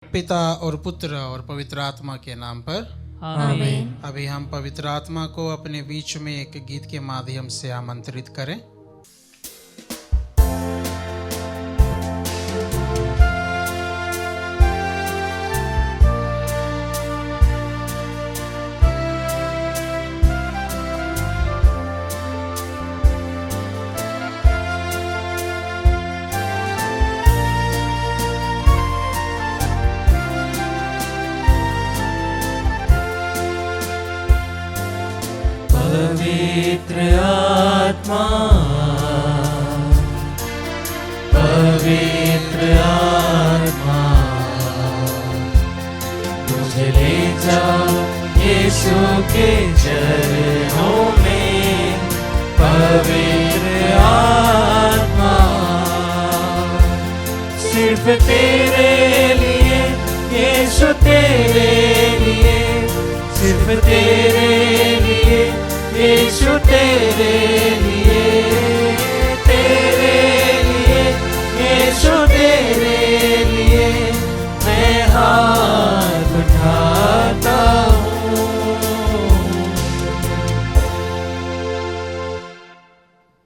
पिता और पुत्र और पवित्र आत्मा के नाम पर आमीन। अभी हम पवित्र आत्मा को अपने बीच में एक गीत के माध्यम से आमंत्रित करें। पवित्र आत्मा, पवित्र आत्मा, मुझे ले जाओ यीशु के चरणों में। पवित्र आत्मा, सिर्फ तेरे लिए यीशु, तेरे लिए, सिर्फ तेरे लिए यीशु, तेरे लिए, तेरे लिए यीशु, तेरे लिए मैं हाथ उठाता हूँ।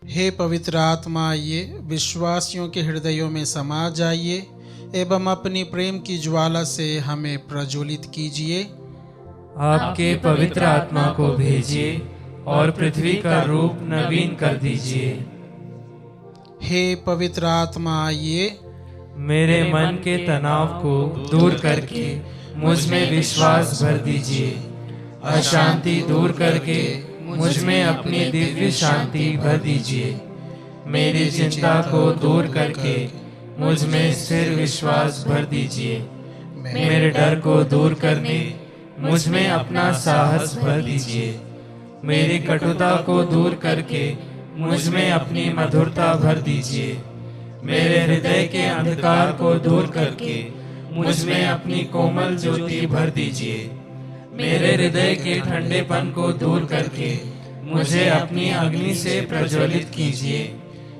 हे पवित्र आत्मा, आइए विश्वासियों के हृदयों में समा जाइए एवं अपनी प्रेम की ज्वाला से हमें प्रज्वलित कीजिए। आपके पवित्र आत्मा को भेजिए और पृथ्वी का रूप नवीन कर दीजिए। हे पवित्र आत्मा, आइए मेरे मन के तनाव को दूर करके मुझ में विश्वास भर दीजिए। अशांति दूर करके मुझ में अपनी दिव्य शांति भर दीजिए। मेरी चिंता को दूर करके मुझ में स्थिर विश्वास भर दीजिए। मेरे डर को दूर करने मुझ में अपना साहस भर दीजिए। मेरी कटुता को दूर करके मुझ में अपनी मधुरता भर दीजिए। मेरे हृदय के अंधकार को दूर करके मुझ में अपनी कोमल ज्योति भर दीजिए। मेरे हृदय के ठंडेपन को दूर करके मुझे अपनी अग्नि से प्रज्वलित कीजिए।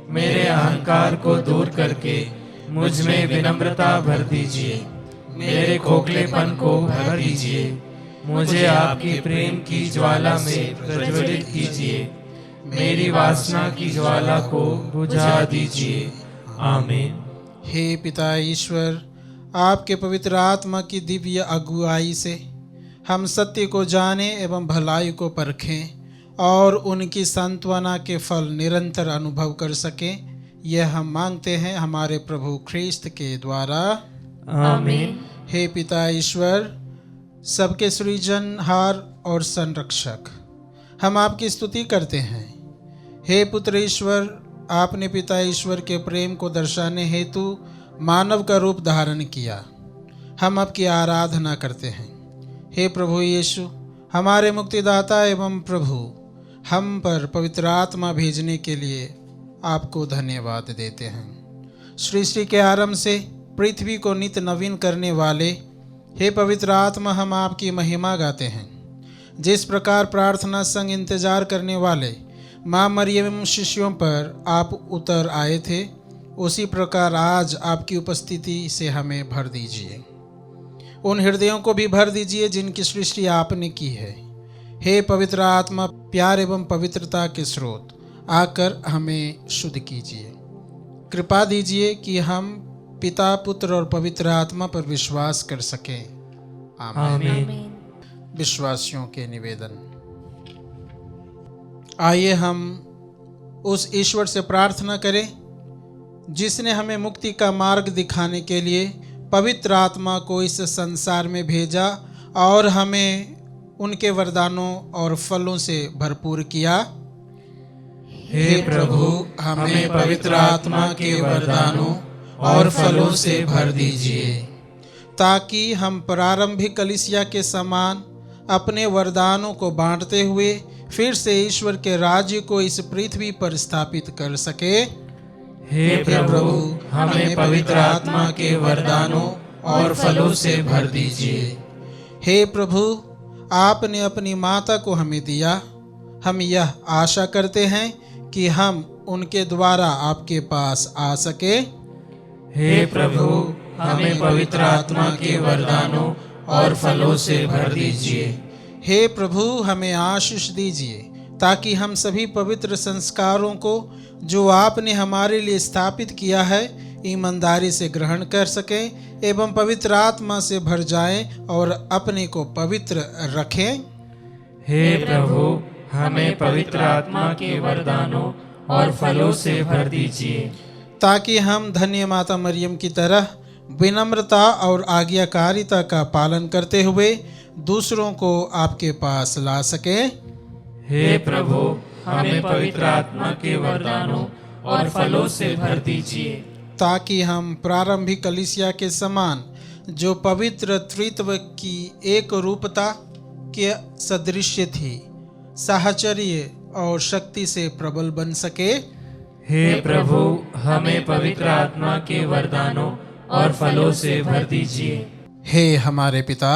मेरे अहंकार को दूर करके मुझ में विनम्रता भर दीजिए। मेरे खोखलेपन को भर दीजिए। मुझे आपकी प्रेम की ज्वाला में प्रज्वलित कीजिए। मेरी वासना की ज्वाला को बुझा दीजिए। आमीन। हे पिता ईश्वर, आपके पवित्र आत्मा की दिव्य अगुवाई से हम सत्य को जाने एवं भलाई को परखें और उनकी सांत्वना के फल निरंतर अनुभव कर सकें। यह हम मांगते हैं हमारे प्रभु ख्रीस्त के द्वारा। आमीन। हे पिता ईश्वर, सबके सृजनहार और संरक्षक, हम आपकी स्तुति करते हैं। हे पुत्र ईश्वर, आपने पिता ईश्वर के प्रेम को दर्शाने हेतु मानव का रूप धारण किया। हम आपकी आराधना करते हैं। हे प्रभु यीशु, हमारे मुक्तिदाता एवं प्रभु, हम पर पवित्र आत्मा भेजने के लिए आपको धन्यवाद देते हैं। सृष्टि के आरंभ से पृथ्वी को नित्य नवीन करने वाले हे पवित्र आत्मा, हम आपकी महिमा गाते हैं। जिस प्रकार प्रार्थना संग इंतजार करने वाले माँ मरियम शिष्यों पर आप उतर आए थे, उसी प्रकार आज आपकी उपस्थिति से हमें भर दीजिए। उन हृदयों को भी भर दीजिए जिनकी सृष्टि आपने की है। हे पवित्र आत्मा, प्यार एवं पवित्रता के स्रोत, आकर हमें शुद्ध कीजिए। कृपा दीजिए कि हम पिता, पुत्र और पवित्र आत्मा पर विश्वास कर सकें। आमीन। विश्वासियों के निवेदन। आइए हम उस ईश्वर से प्रार्थना करें जिसने हमें मुक्ति का मार्ग दिखाने के लिए पवित्र आत्मा को इस संसार में भेजा और हमें उनके वरदानों और फलों से भरपूर किया। हे प्रभु, हमें पवित्र आत्मा के वरदानों और फलों से भर दीजिए ताकि हम प्रारंभिक कलीसिया के समान अपने वरदानों को बांटते हुए फिर से ईश्वर के राज्य को इस पृथ्वी पर स्थापित कर सके। हे प्रभु, हमें पवित्र आत्मा के वरदानों और फलों से भर दीजिए। हे प्रभु, आपने अपनी माता को हमें दिया। हम यह आशा करते हैं कि हम उनके द्वारा आपके पास आ सके। हे प्रभु, हमें पवित्र आत्मा के वरदानों और फलों से भर दीजिए। हे प्रभु, हमें आशीष दीजिए ताकि हम सभी पवित्र संस्कारों को जो आपने हमारे लिए स्थापित किया है ईमानदारी से ग्रहण कर सकें एवं पवित्र आत्मा से भर जाएं और अपने को पवित्र रखें। हे प्रभु, हमें पवित्र आत्मा के वरदानों और फलों से भर दीजिए ताकि हम धन्य माता मरियम की तरह विनम्रता और आज्ञाकारिता का पालन करते हुए दूसरों को आपके पास ला सकें। हे प्रभु, हमें पवित्र आत्मा के वरदानों और फलों से भर दीजिए ताकि हम प्रारंभिक कलीसिया के समान जो पवित्र त्रित्व की एक रूपता के सदृश्य थी साहचर्य और शक्ति से प्रबल बन सके। हे प्रभु, हमें पवित्र आत्मा के वरदानों और फलों से भर दीजिए। हे हमारे पिता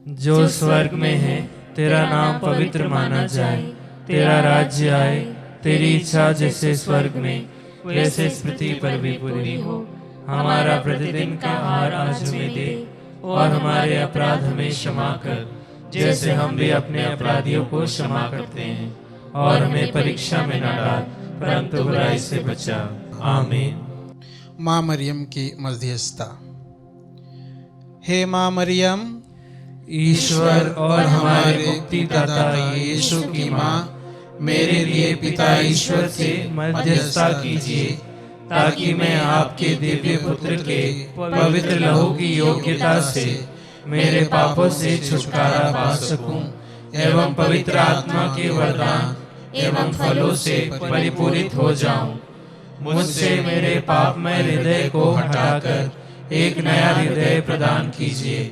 जो स्वर्ग में है, तेरा नाम पवित्र माना जाए, तेरा राज्य आए, तेरी इच्छा जैसे स्वर्ग में वैसे इस पृथ्वी पर भी पूरी हो। हमारा प्रतिदिन का आहार आज हमें दे और हमारे अपराध हमें क्षमा कर जैसे हम भी अपने अपराधियों को क्षमा करते हैं, और हमें परीक्षा में न डाल परंतु बुराई से बचा। आमीन। माँ मरियम की मध्यस्थता। हे माँ मरियम, ईश्वर और हमारे मुक्तिदाता यीशु की माँ, मेरे लिए पिता ईश्वर से मध्यस्थता कीजिए ताकि मैं आपके दिव्य पुत्र के पवित्र लहू की योग्यता से मेरे पापों से छुटकारा पा सकूं एवं पवित्र आत्मा के वरदान एवं फलों से परिपूरित हो जाऊं। मुझसे मेरे पापमय हृदय को हटाकर एक नया हृदय प्रदान कीजिए,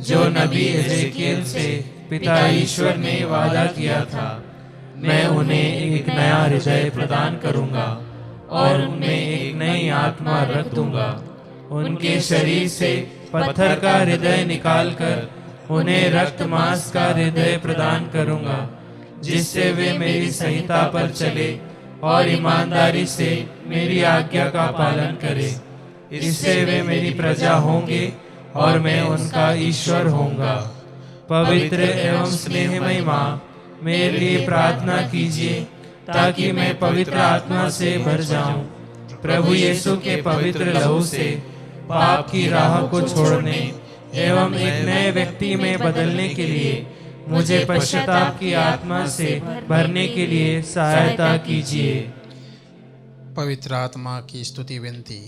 जो नबी एजेकियल से पिता ईश्वर ने वादा किया था। मैं उन्हें एक नया हृदय प्रदान करूंगा और उनमें एक नई आत्मा रख दूंगा। उनके शरीर से पत्थर का हृदय निकालकर उन्हें रक्त मांस का हृदय प्रदान करूंगा, जिससे वे मेरी संहिता पर चले और ईमानदारी से मेरी आज्ञा का पालन करें। इससे वे मेरी प्रजा होंगे और मैं उनका ईश्वर होऊंगा। पवित्र एवं स्नेहमयी माँ, मेरे लिए प्रार्थना कीजिए ताकि मैं पवित्र आत्मा से भर जाऊं। प्रभु यीशु के पवित्र लहू से पाप की राह को छोड़ने एवं एक नए व्यक्ति में बदलने के लिए मुझे पश्चाताप की आत्मा से भरने के लिए सहायता कीजिए। पवित्र आत्मा की स्तुति विनती।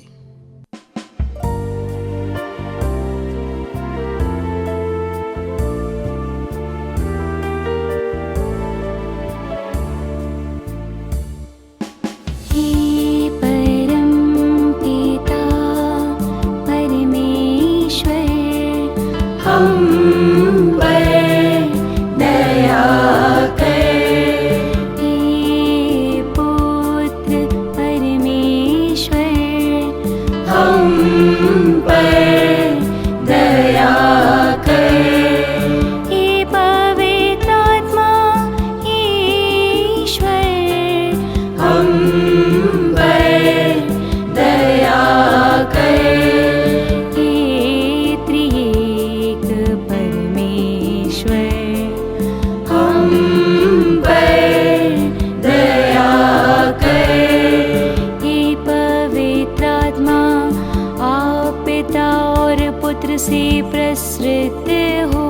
से प्रसृत हो,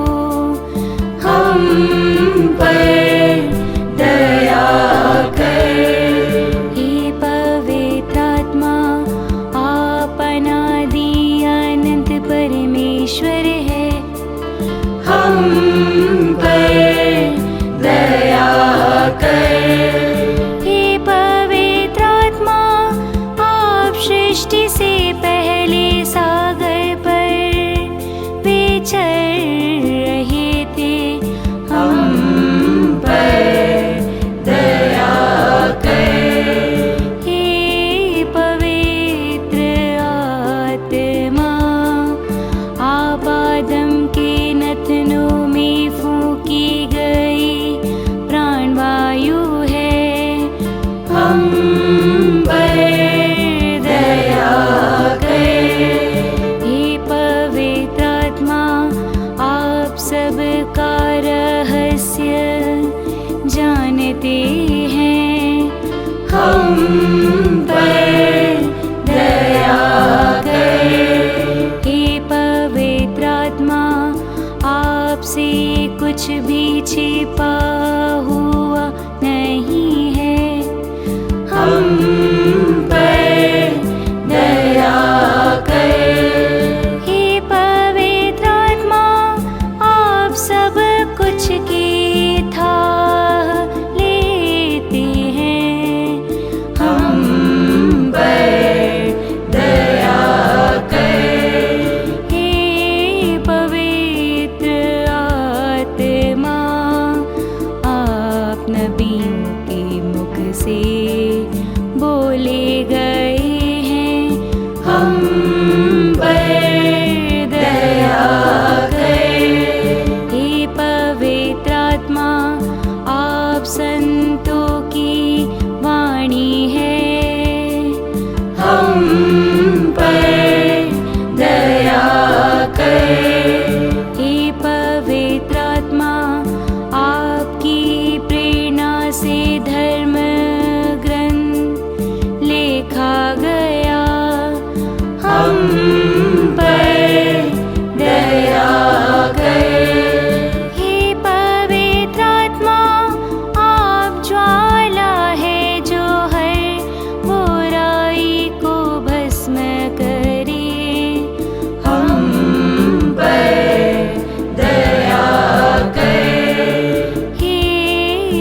हम पर दया कर। हे पवित्र आत्मा, आप अनादि अनंत परमेश्वर है, हम पर दया कर। हे पवित्र आत्मा, आप सृष्टि से पहले सागर पर चल रहे थे, हम पर दया कर। हे पवित्र आत्मा, आप आदम के नथनों में फूंकी गई प्राणवायु है, हम पर दया कर। हे करते हैं। हम पर दया कर। हे पवित्र आत्मा, आपसे कुछ भी छिपा हुआ नहीं है। हम पर दया कर। हे पवित्र आत्मा, आप सब कुछ की थाह लेते हैं। हम पर दया कर। हे पवित्र आत्मा, आप नबियों के मुख से बोले गए हैं। हम पर दया कर। हे पवित्र आत्मा, आप संतों की वाणी है। हम पर दया कर। हे पवित्र आत्मा, आपकी प्रेरणा से धर्म ग्रंथ लिखा गया। हम पर दया कर। हे पवित्र आत्मा, आप ज्वाला है जो हर बुराई को भस्म करे। हम पर दया कर। हे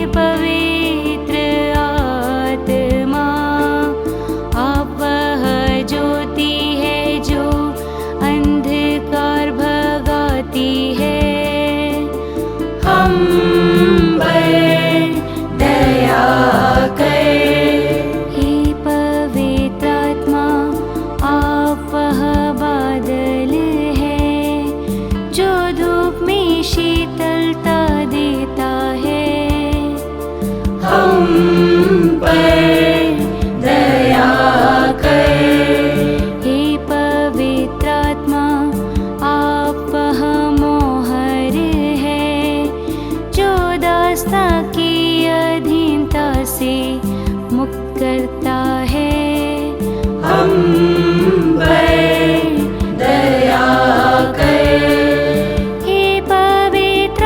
पवित्र आत्मा, आप वह ज्योति है जो अंधकार भगाती है। हम पर दया कर। हे पवित्र आत्मा, आप वह बादल है जो धूप में शीतलता देता है। हम पर दया कर। हे पवित्र आत्मा, आप वह मोहर है जो दास्ता की अधीनता से मुक्त करता है। हम पर दया कर। हे पवित्र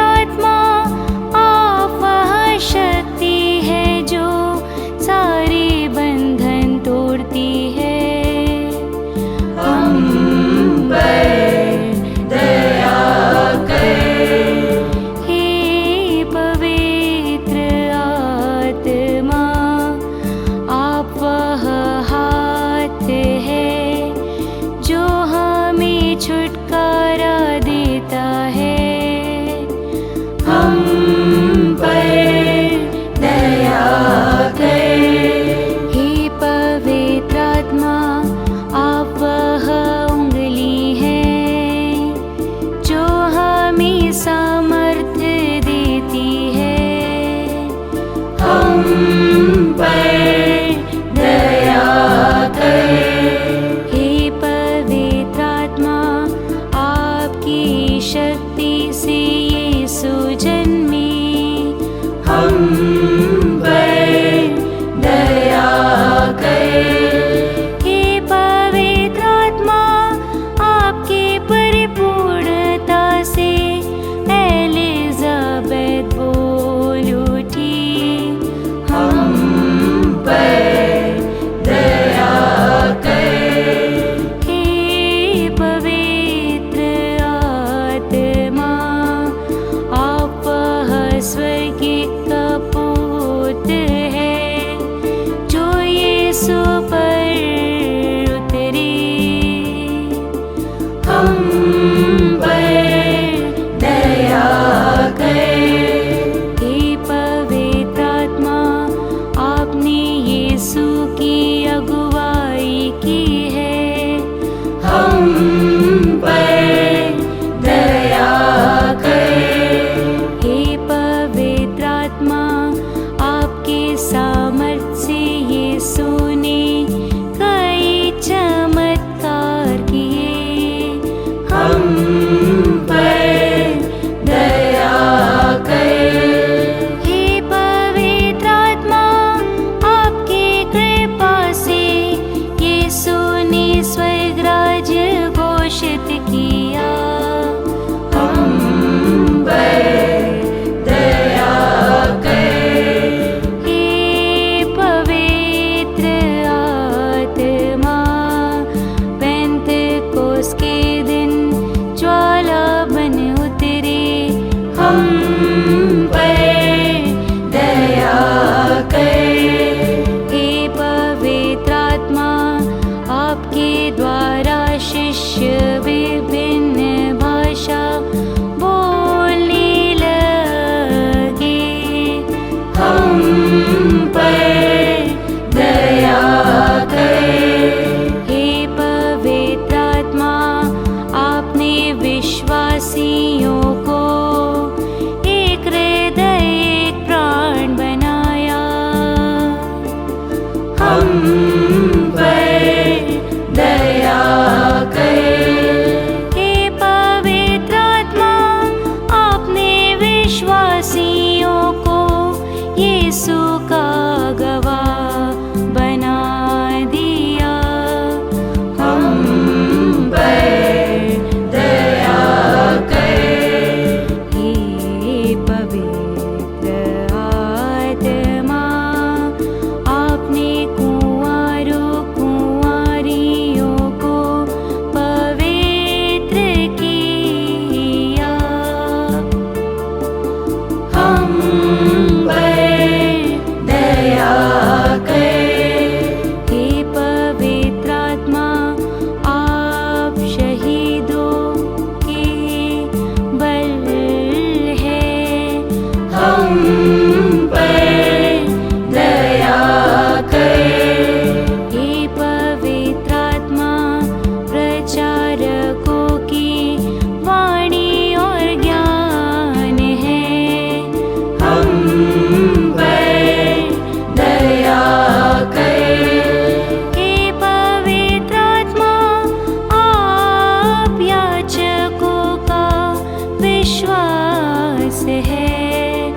है,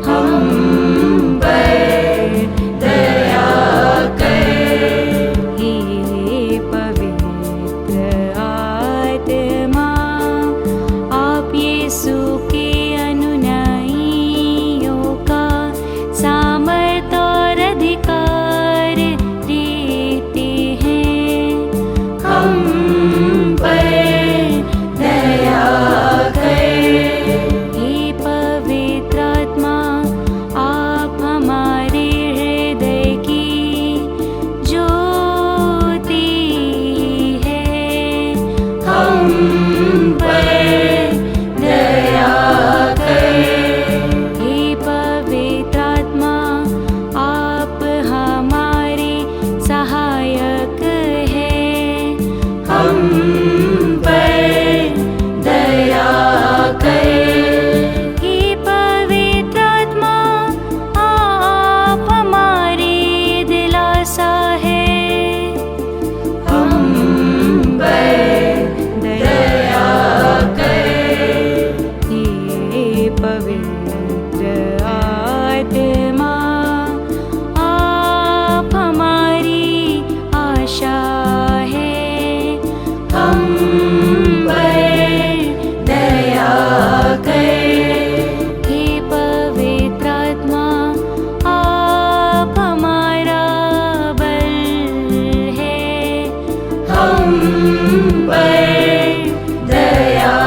हम पर दया कर। हे पवित्र आत्मा, आप यीशु के अनुयायियों का सामर्थ और अधिकार देते हैं, हम पर दया कर। हे पवित्र आत्मा, आप हमारे हृदय की ज्योति है, हम पर दया कर। हे पवित्र आत्मा, आप हमारे सहायक हैं, हम पर दया कर। हे पवित्र आत्मा, आप हमारी दिलासा है, हम पर दया कर। हे पवित्र आत्मा, आप हमारी आशा है, हम पर दया कर। हे पवित्र आत्मा, आप हमारा बल है, हम पर दया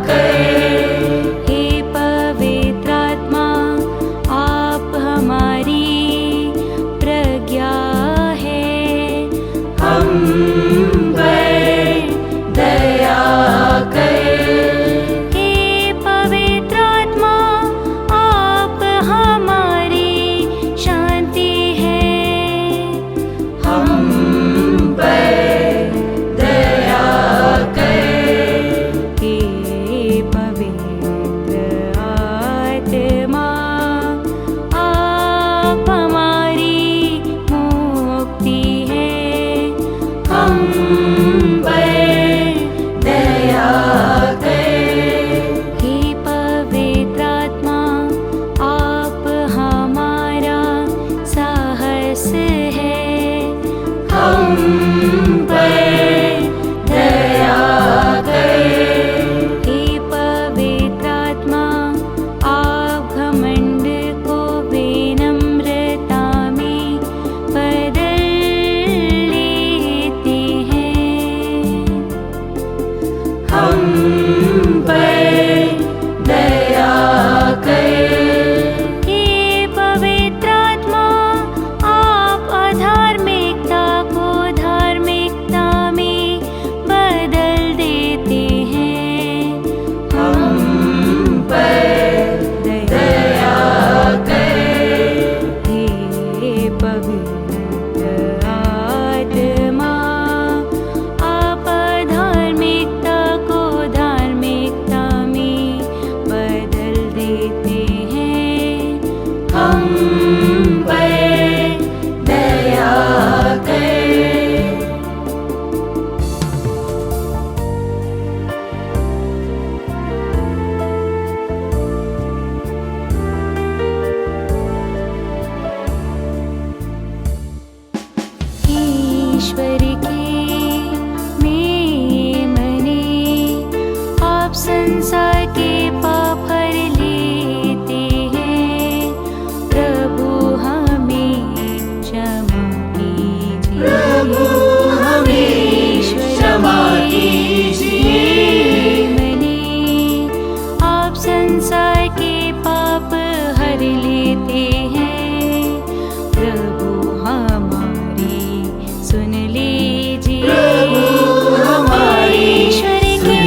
कर। हे पवित्र आत्मा, आप हमारी प्रज्ञा है, हम पर दया कर। हे पवित्र आत्मा, आप हमारी शांति है, हम पर दया कर। हे पवित्र आत्मा, आप हमारी मुक्ति है, हम पर दया कर। हे पवित्र आत्मा, आप हमारा साहस है, हम पर दया कर। हे पवित्र आत्मा, आप घमंड को विनम्रता में बदल लेते हैं, हम पर दया कर। हे पवित्र आत्मा, आप अधार्मिकता को धार्मिकता में बदल देते हैं, हम पर दया कर। हे पवित्र आत्मा, आप धार्मिकता को धार्मिकता में बदल देते हैं, हम पर दया कर। ईश्वर के मेमने, आप संसार के पाप हर लेते हैं, प्रभु हमें क्षमा कीजिए, प्रभु हमें क्षमा कीजिए। मेमने, आप संसार के पाप हर लेते हैं, प्रभु हमारी सुन लीजिए, प्रभु हमारी ईश्वर के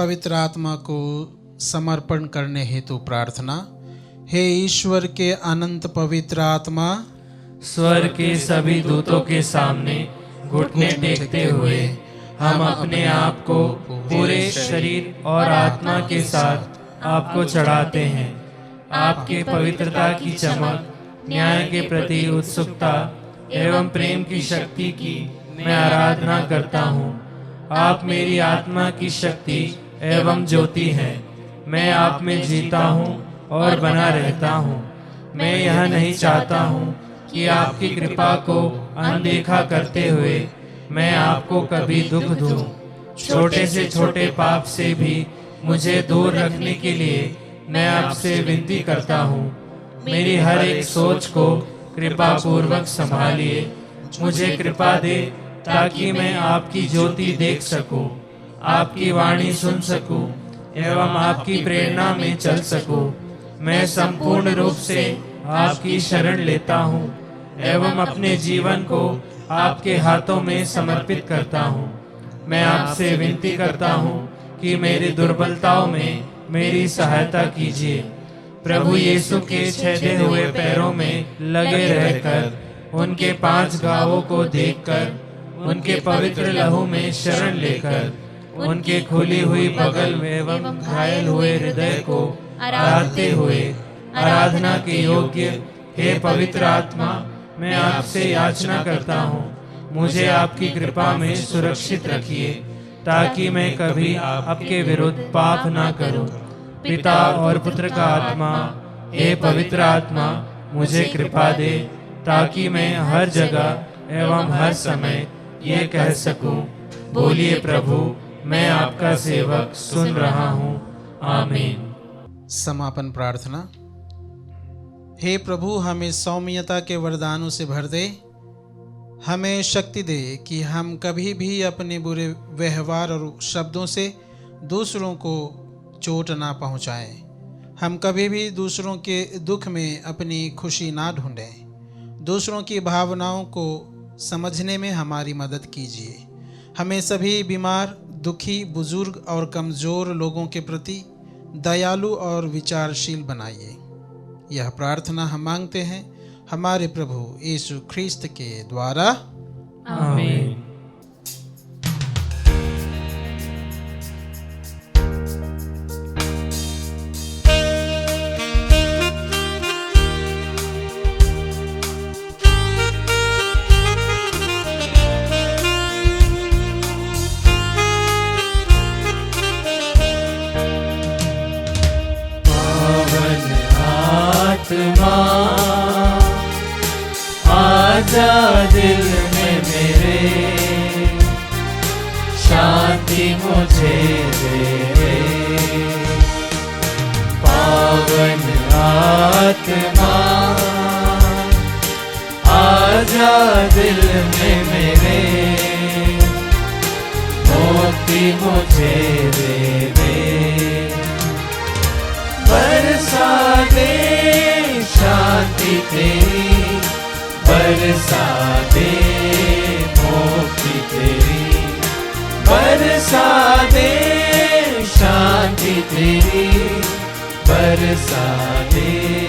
पवित्र आत्मा को समर्पण करने हेतु प्रार्थना। हे ईश्वर के अनंत पवित्र आत्मा, स्वर्ग के सभी दूतों के सामने घुटने टेकते हुए हम अपने आप को पूरे शरीर और आत्मा के साथ आपको चढ़ाते हैं। आपके पवित्रता की चमक, न्याय के प्रति उत्सुकता एवं प्रेम की शक्ति की मैं आराधना करता हूँ। आप मेरी आत्मा की शक्ति एवं ज्योति हैं। मैं आप में जीता हूँ और बना रहता हूँ। मैं यह नहीं चाहता हूँ कि आपकी कृपा को अनदेखा करते हुए मैं आपको कभी दुख दूं। छोटे से छोटे पाप से भी मुझे दूर रखने के लिए मैं आपसे विनती करता हूँ। मेरी हर एक सोच को कृपा पूर्वक संभालिए। मुझे कृपा दे ताकि मैं आपकी ज्योति देख सकूं, आपकी वाणी सुन सकूं एवं आपकी प्रेरणा में चल सकूं। मैं संपूर्ण रूप से आपकी शरण लेता हूँ एवं अपने जीवन को आपके हाथों में समर्पित करता हूँ। मैं आपसे विनती करता हूँ कि मेरी दुर्बलताओं में मेरी सहायता कीजिए। प्रभु यीशु के छेदे हुए पैरों में लगे रहकर, उनके 5 घावों को देखकर, उनके पवित्र लहू में शरण लेकर, उनके खुली हुई बगल में एवं घायल हुए हृदय को आराधते हुए आराधना के योग्य हे पवित्र आत्मा, मैं आपसे याचना करता हूँ, मुझे आपकी कृपा में सुरक्षित रखिए ताकि मैं कभी आपके विरुद्ध पाप ना करूं। पिता और पुत्र का आत्मा, हे पवित्र आत्मा, मुझे कृपा दे ताकि मैं हर जगह एवं हर समय ये कह सकूं, बोलिए प्रभु, मैं आपका सेवक सुन रहा हूँ। आमीन। समापन प्रार्थना। हे प्रभु, हमें सौम्यता के वरदानों से भर दे। हमें शक्ति दे कि हम कभी भी अपने बुरे व्यवहार और शब्दों से दूसरों को चोट ना पहुंचाएं। हम कभी भी दूसरों के दुख में अपनी खुशी ना ढूंढें। दूसरों की भावनाओं को समझने में हमारी मदद कीजिए। हमें सभी बीमार, दुखी, बुजुर्ग और कमज़ोर लोगों के प्रति दयालु और विचारशील बनाइए। यह प्रार्थना हम मांगते हैं हमारे प्रभु यीशु ख्रिस्त के द्वारा। आमीन। आजा दिल में मेरे, शांति मुझे दे। पावन आत्मा आजा दिल में मेरे, मुक्ति मुझे दे। बरसा दे शांति तेरी, बरसा दे मुक्ति तेरी, बरसा दे शांति तेरी, बरसा दे।